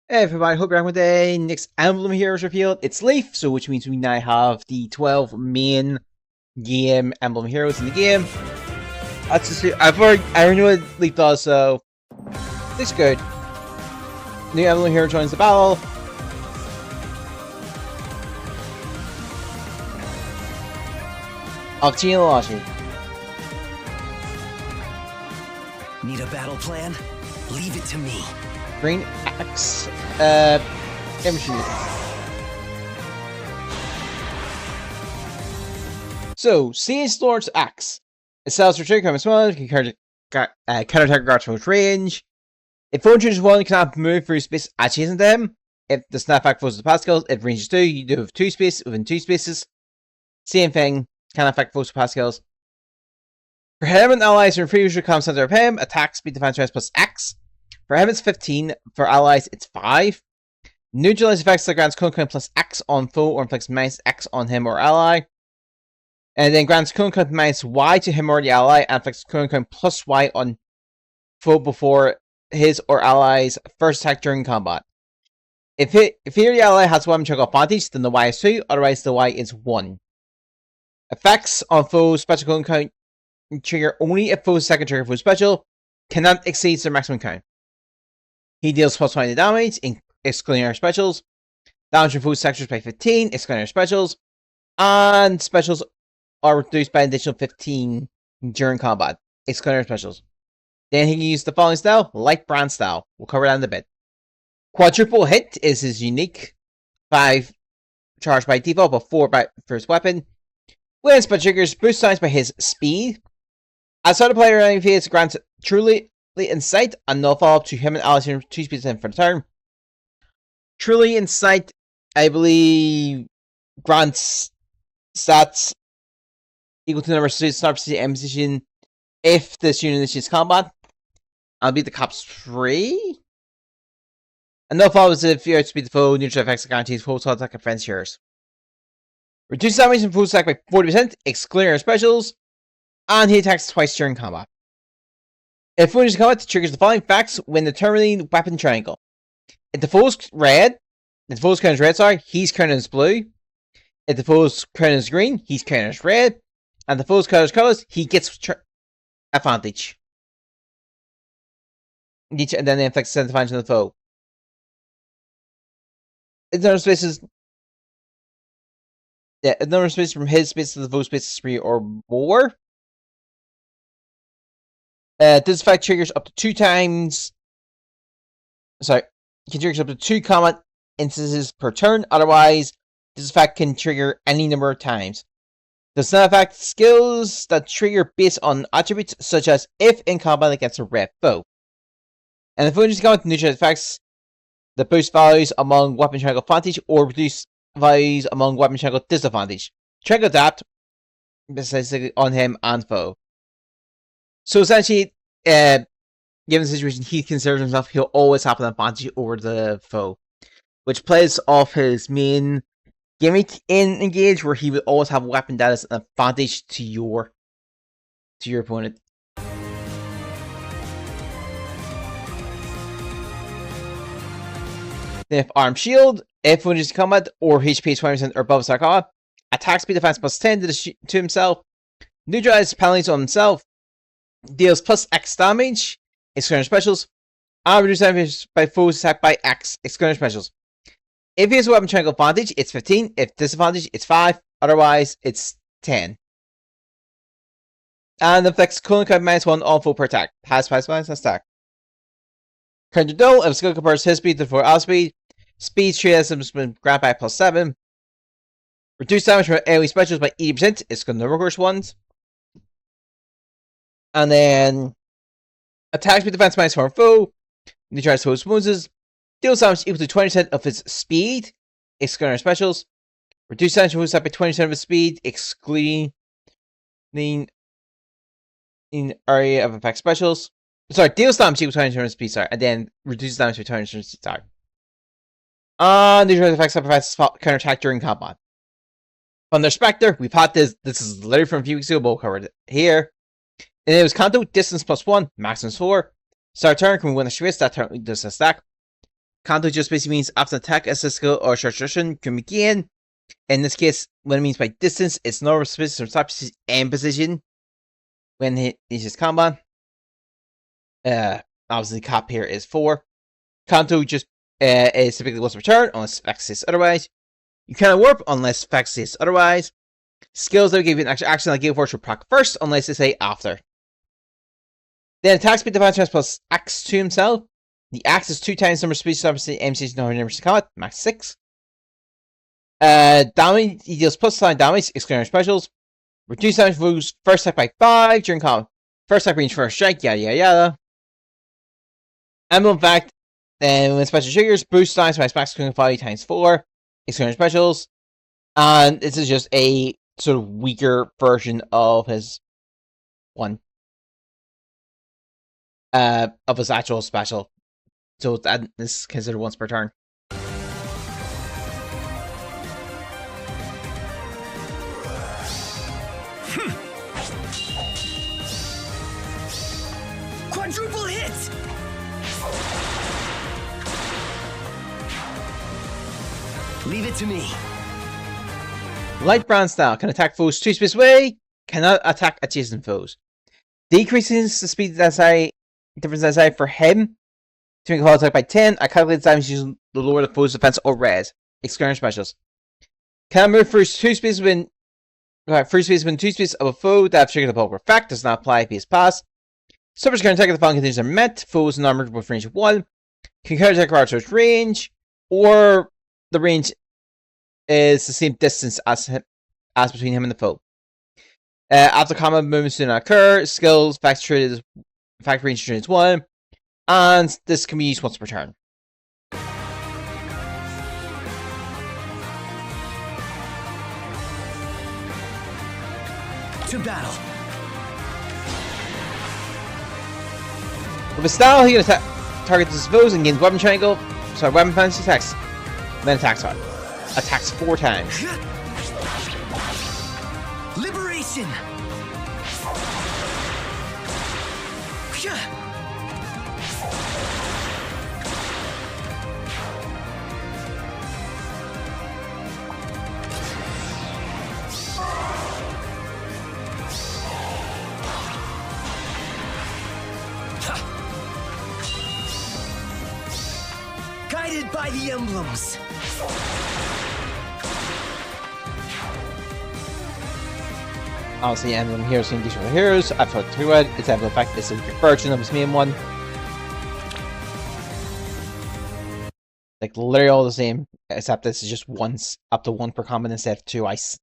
Hey everybody, hope you're having a good day. Next Emblem Heroes revealed. It's Leif, so which means we now have the 12 main game Emblem Heroes in the game. That's just I already know what Leif does, so this is good. New Emblem Hero joins the battle. Of genealogy. Need a battle plan? Leave it to me. Green axe. Imaging. So, Siege Lord's Axe. It sells for 3 common small, can counterattack guards from range. If foe chooses one, you cannot move through space adjacent to him. If the snapback foes the past skills, if range is 2, you do have 2 space within 2 spaces. Same thing, can affect foes with past skills. For him and allies in previously command center of him, attack, speed, defense, rest plus X. For him it's 15, for allies it's 5. Neutralize effects that grants Kunkai plus X on foe or inflicts minus X on him or ally. And then grants Kunkai minus Y to him or the ally and inflicts Kunkai plus Y on foe before his or ally's first attack during combat. If he or the ally has weapon check advantage, then the Y is 2, otherwise the Y is 1. Effects on foes special Kunkai trigger only if foe's second trigger for special cannot exceed their maximum count. He deals plus 20 damage, excluding our specials. Damage from foes sectors by 15, excluding our specials. And specials are reduced by an additional 15 during combat, excluding our specials. Then he can use the following style, Light Brand style. We'll cover that in a bit. Quadruple Hit is his unique 5 charged by default, but 4 by first weapon. When special triggers, boost times by his speed. Outside the player running phase, grants truly insight and no follow up to him and allies in 2 speeds in for the turn. Truly insight, I believe, grants stats equal to the number of start M position if this unit initiates combat. I'll be the cops 3. And no follow-up if you outspeed the foe, neutral effects guarantees full attack and friends yours. Reduce damage and full attack by 40%, excluding our specials. And he attacks twice during combat. If foe enters combat, triggers the following facts when determining weapon triangle. If the foe's red, he's crowned as blue. If the foe's crowned as green, he's crowned as red. And the foe's crowned as colors, he gets advantage. And then they inflict 7 advantage on the foe. In number of spaces, a number of spaces from his space to the foe's space is 3 or more. This effect triggers up to 2 times. Sorry, can trigger up to 2 combat instances per turn. Otherwise, this effect can trigger any number of times. Does not affect skills that trigger based on attributes, such as if in combat against a red foe. And the foe enters combat, neutral effects that boost values among weapon triangle advantage or reduce values among weapon triangle disadvantage. Triangle adapt, basically on him and foe. So essentially, given the situation, he considers himself, he'll always have an advantage over the foe, which plays off his main gimmick in Engage, where he will always have a weapon that is an advantage to your opponent. Then if Arm Shield, if when he's in combat or HP is 20% or above start combat, attack speed defense plus 10 to himself, neutralizes penalties on himself, deals plus X damage, excluding specials, and reduces damage by foes attacked by X, excluding specials. If he has a weapon triangle advantage, it's 15. If disadvantage, it's 5. Otherwise, it's 10. And affects Kunkai minus 1 on foe per attack. Pass minus attack. Counter dull, if skill compares his speed to 4 our speed, speed 3 has been granted by plus 7. Reduce damage from AoE specials by 80%, it's going to the reverse ones. And then attack speed defense minus 4 foe, neutralize foe's wounds, deals damage equal to 20% of his speed, excluding our specials. Reduce damage from foe's by 20% of his speed, excluding the area of effect specials. Sorry, deals damage equal to 20% of his speed, sorry, and then reduces damage by 20% of his speed. And neutralize effects that provides counterattack during combat. From their Spectre, we've had this is literally from a few weeks ago, but we'll cover it here. And it was Kanto, distance plus 1, maximum 4. Start turn, can we win a Schwitz? That turn does a stack. Kanto just basically means after an attack, as a skill or short duration can begin. In this case, what it means by distance, it's no specific type and position when he uses combat. Obviously, cap here is 4. Kanto just is typically once return unless fact says otherwise. You cannot warp unless fact says otherwise. Skills that will give you an extra action like Gale Force will proc first unless they say after. Then attack speed defense plus axe to himself. The axe is 2 times number of speed obviously MC's no numbers to combat, max 6. Damage, he deals plus 9 damage, excluding specials. Reduce damage moves first attack by 5 during combat. First attack range first strike, yada yada yada. Emblem fact, when special triggers, boost damage by max 5 times 4, excluding specials. And this is just a sort of weaker version of his one. Of his actual special. So that is considered once per turn. Quadruple hit! Leave it to me. Light brown style can attack foes 2 space away, cannot attack adjacent foes. Decreases the speed difference SI for him to make a fall attack by 10. I calculate the damage using the lower the foe's defense or res. Excluding specials. Can move through 2 spaces when first space when 2 spaces of a foe that have triggered the poker effect does not apply if he is passed. Suppers can attack if the following conditions are met. Foes and armored with range of 1. Can counter attack regardless of range, or the range is the same distance as between him and the foe. After combat movements do not occur, skills fact range is 1, and this can be used once per turn. To battle. With a style, he can target his foes and gains weapon fantasy attacks, then attacks hard. Attacks 4 times. Liberation. Guided by the emblems. Obviously, Emblem Heroes and Fire Heroes. I've talked through it. Its Emblem effect is a weaker version of its main one. Like, literally all the same, except this is just once, up to 1 per combat instead of 2 ice.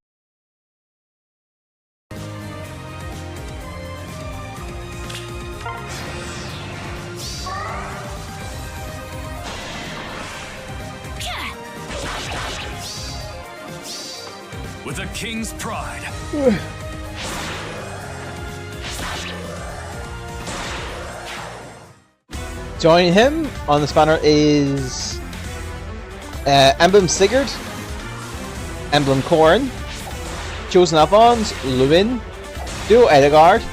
With a king's pride. Joining him on this banner is Emblem Sigurd, Emblem Corrin, Chosen Alphonse, Lewin, Duo Edegard,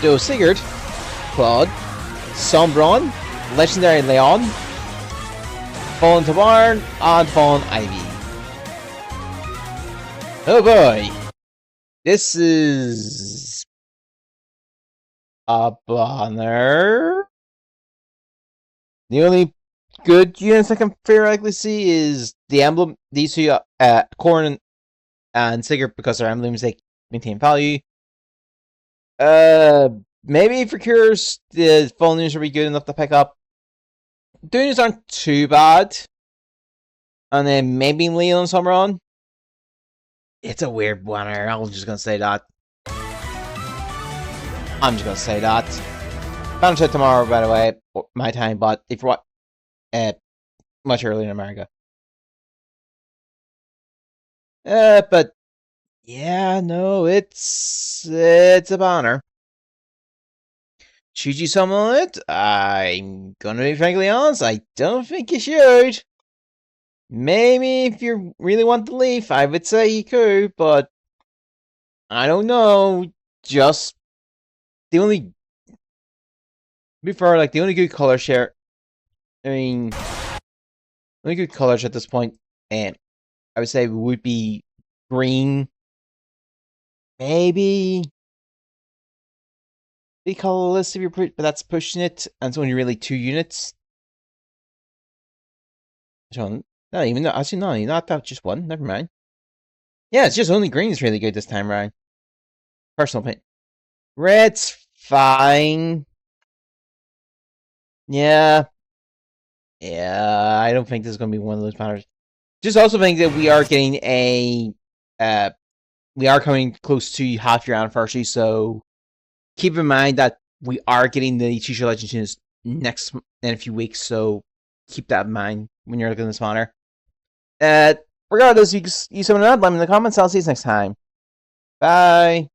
Duo Sigurd, Claude, Sombron, Legendary Leon, Fallen Tabarn, and Fallen Ivy. Oh boy! This is a banner. The only good units I can theoretically see is the emblem. These two, Corrin and Sigurd, because their emblems they maintain value. Maybe for cures, the fallen units will be good enough to pick up. The units aren't too bad, and then maybe Leon and Somron. It's a weird banner. I'm just gonna say that. Banner set tomorrow, by the way, my time, but if you're much earlier in America. But yeah, no, it's a banner. Should you summon it? I'm gonna be frankly honest, I don't think you should. Maybe if you really want the Leif, I would say you could, but I don't know. Just the only the only good color share. I mean, only good colors at this point, and I would say would be green, maybe the colorless if you're but that's pushing it, and it's only really 2 units. So, not even actually no, not that just one. Never mind. Yeah, it's just only green is really good this time around. Personal opinion. Red's fine. Yeah. Yeah, I don't think this is going to be one of those matters. Just also think that we are getting we are coming close to half year anniversary, so keep in mind that we are getting the Teacher Legend tunes next in a few weeks, so keep that in mind when you're looking at this monitor. Regardless, you summon another, let me in the comments. I'll see you next time. Bye.